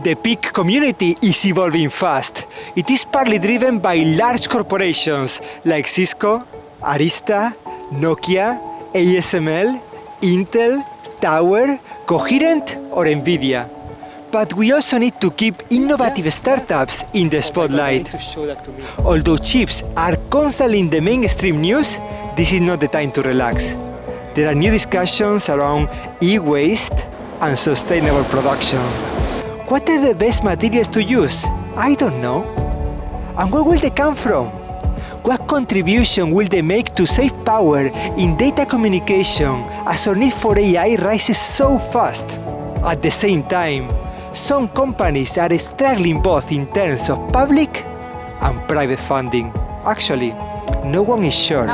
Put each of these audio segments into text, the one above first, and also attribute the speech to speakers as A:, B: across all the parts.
A: The PIC community is evolving fast. It is partly driven by large corporations like Cisco, Arista, Nokia, ASML, Intel, Tower, Coherent or NVIDIA. But we also need to keep innovative startups in the spotlight. Although chips are constantly in the mainstream news, this is not the time to relax. There are new discussions around e-waste and sustainable production. What are the best materials to use? I don't know. And where will they come from? What contribution will they make to save power in data communication as our need for AI rises so fast? At the same time, some companies are struggling both in terms of public and private funding. Actually, no one is sure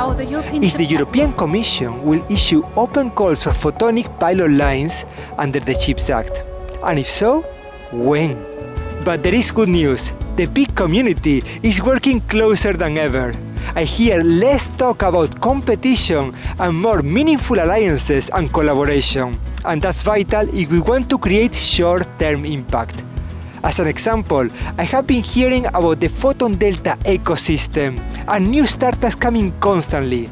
A: if the European Commission will issue open calls for photonic pilot lines under the CHIPS Act. And if so, when? But there is good news. The PIC community is working closer than ever. I hear less talk about competition and more meaningful alliances and collaboration. And that's vital if we want to create short-term impact. As an example, I have been hearing about the Photon Delta ecosystem and new startups coming constantly.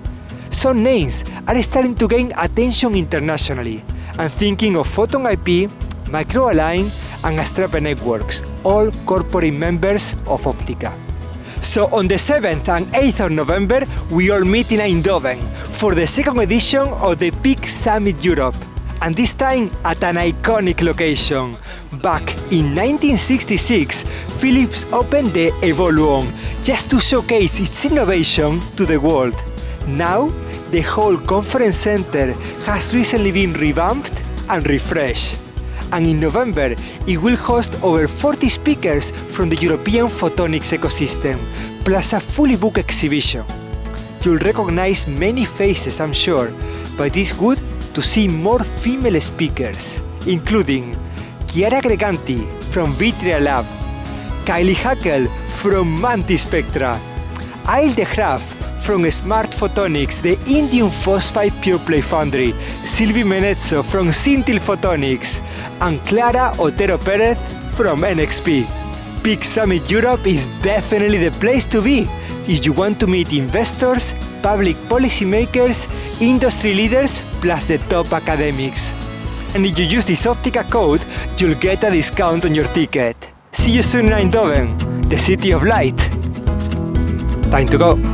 A: Some names are starting to gain attention internationally. I'm thinking of Photon IP, Microalign, and Arista Networks, all corporate members of Optica. So on the 7th and 8th of November, we all meet in Eindhoven for the second edition of the PICSUMMIT Europe. And this time at an iconic location. Back in 1966, Philips opened the Evoluon just to showcase its innovation to the world. Now, the whole conference center has recently been revamped and refreshed. And in November, it will host over 40 speakers from the European photonics ecosystem, plus a fully booked exhibition. You'll recognize many faces, I'm sure, but it's good to see more female speakers, including Chiara Greganti from Vitria Lab, Kylie Hackel from Mantis Spectra, Ail de Graaf from Smart Photonics, the indium phosphide pure-play foundry, Sylvie Menezzo from Scintil Photonics, and Clara Otero Perez from NXP. PICSUMMIT Europe is definitely the place to be if you want to meet investors, public policymakers, industry leaders, plus the top academics. And if you use this Optica code, you'll get a discount on your ticket. See you soon in Eindhoven, the city of light. Time to go.